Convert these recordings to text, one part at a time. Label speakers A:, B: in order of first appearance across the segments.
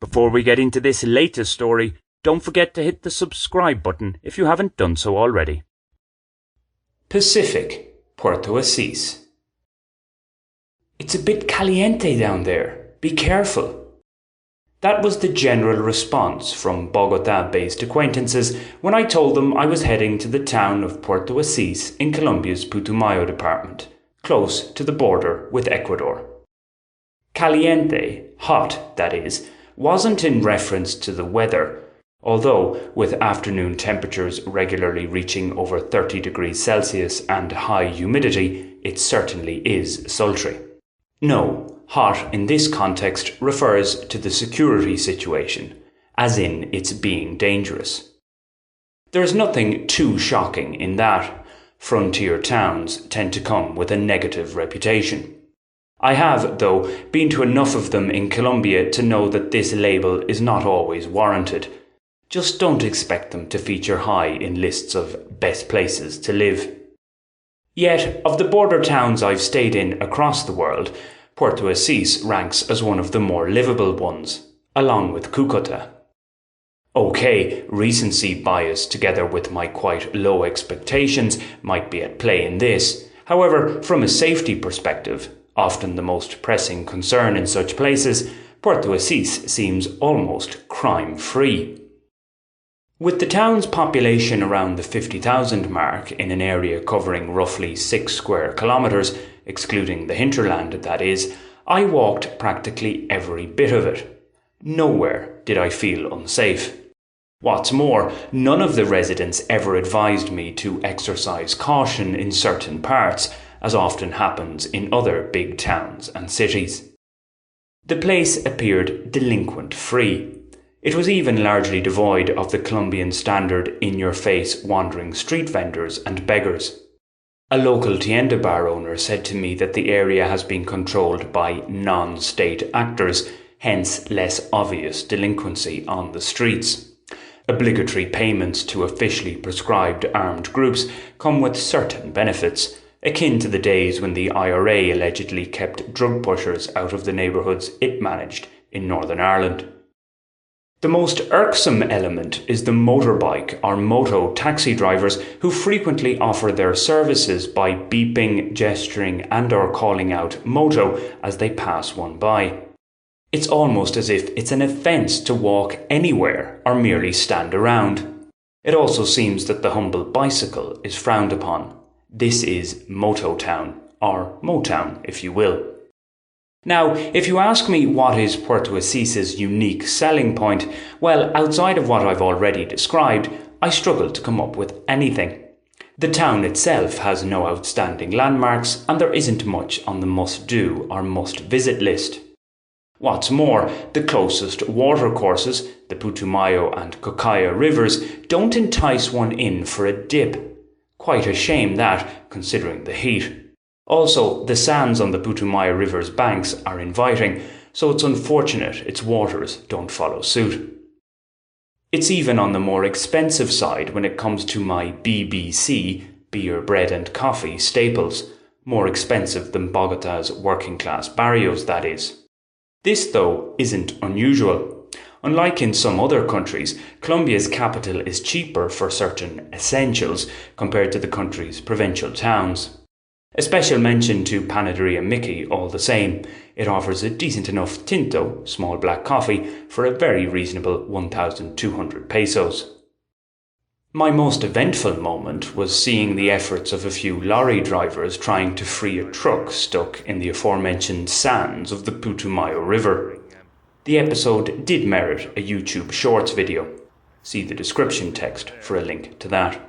A: Before we get into this latest story, don't forget to hit the subscribe button if you haven't done so already.
B: Pacific, Puerto Asís. It's a bit caliente down there. Be careful. That was the general response from Bogotá-based acquaintances when I told them I was heading to the town of Puerto Asís in Colombia's Putumayo department, close to the border with Ecuador. Caliente, hot that is, wasn't in reference to the weather, although with afternoon temperatures regularly reaching over 30 degrees Celsius and high humidity, it certainly is sultry. No, hot in this context refers to the security situation, as in its being dangerous. There's nothing too shocking in that. Frontier towns tend to come with a negative reputation. I have, though, been to enough of them in Colombia to know that this label is not always warranted. Just don't expect them to feature high in lists of best places to live. Yet, of the border towns I've stayed in across the world, Puerto Asís ranks as one of the more livable ones, along with Cúcuta. Okay, recency bias together with my quite low expectations might be at play in this. However, from a safety perspective, often the most pressing concern in such places, Puerto Asís seems almost crime-free. With the town's population around the 50,000 mark in an area covering roughly 6 square kilometres, excluding the hinterland that is, I walked practically every bit of it. Nowhere did I feel unsafe. What's more, none of the residents ever advised me to exercise caution in certain parts, as often happens in other big towns and cities. The place appeared delinquent-free. It was even largely devoid of the Colombian standard in-your-face wandering street vendors and beggars. A local tienda bar owner said to me that the area has been controlled by non-state actors, hence less obvious delinquency on the streets. Obligatory payments to officially prescribed armed groups come with certain benefits, akin to the days when the IRA allegedly kept drug pushers out of the neighbourhoods it managed in Northern Ireland. The most irksome element is the motorbike or moto taxi drivers who frequently offer their services by beeping, gesturing and/or calling out moto as they pass one by. It's almost as if it's an offence to walk anywhere or merely stand around. It also seems that the humble bicycle is frowned upon. This is Moto Town, or Motown if you will. Now, if you ask me what is Puerto Asís' unique selling point, well, outside of what I've already described, I struggle to come up with anything. The town itself has no outstanding landmarks, and there isn't much on the must-do or must-visit list. What's more, the closest watercourses, the Putumayo and Putumayo Rivers, don't entice one in for a dip. Quite a shame that, considering the heat. Also, the sands on the Putumayo River's banks are inviting, so it's unfortunate its waters don't follow suit. It's even on the more expensive side when it comes to my BBC, beer, bread and coffee staples, more expensive than Bogotá's working-class barrios, that is. This, though, isn't unusual. Unlike in some other countries, Colombia's capital is cheaper for certain essentials compared to the country's provincial towns. A special mention to Panaderia Mickey all the same. It offers a decent enough tinto, small black coffee, for a very reasonable 1,200 pesos. My most eventful moment was seeing the efforts of a few lorry drivers trying to free a truck stuck in the aforementioned sands of the Putumayo River. The episode did merit a YouTube Shorts video. See the description text for a link to that.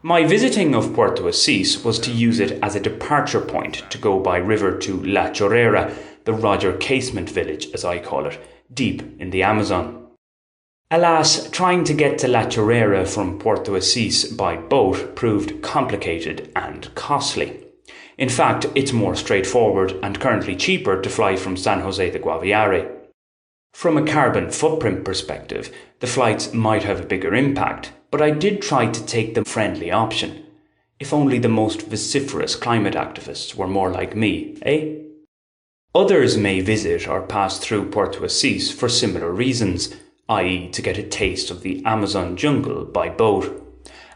B: My visiting of Puerto Asís was to use it as a departure point to go by river to La Chorrera, the Roger Casement village as I call it, deep in the Amazon. Alas, trying to get to La Chorrera from Puerto Asís by boat proved complicated and costly. In fact, it's more straightforward and currently cheaper to fly from San Jose de Guaviare. From a carbon footprint perspective, the flights might have a bigger impact, but I did try to take the friendly option. If only the most vociferous climate activists were more like me, eh? Others may visit or pass through Puerto Asís for similar reasons, i.e. to get a taste of the Amazon jungle by boat.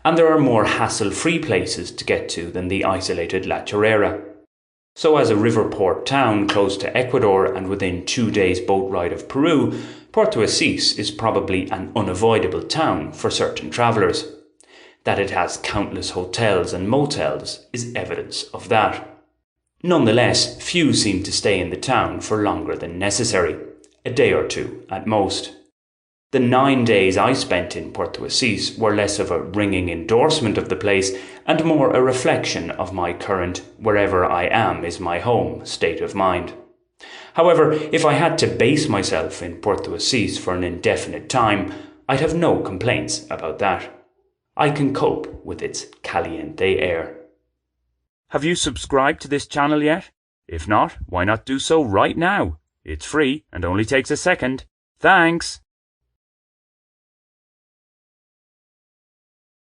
B: And there are more hassle-free places to get to than the isolated La Chorrera. So as a river port town close to Ecuador and within 2 days' boat ride of Peru, Puerto Asís is probably an unavoidable town for certain travellers. That it has countless hotels and motels is evidence of that. Nonetheless, few seem to stay in the town for longer than necessary, a day or two at most. The 9 days I spent in Puerto Asís were less of a ringing endorsement of the place and more a reflection of my current wherever I am is my home state of mind. However, if I had to base myself in Puerto Asís for an indefinite time, I'd have no complaints about that. I can cope with its caliente air.
A: Have you subscribed to this channel yet? If not, why not do so right now? It's free and only takes a second. Thanks!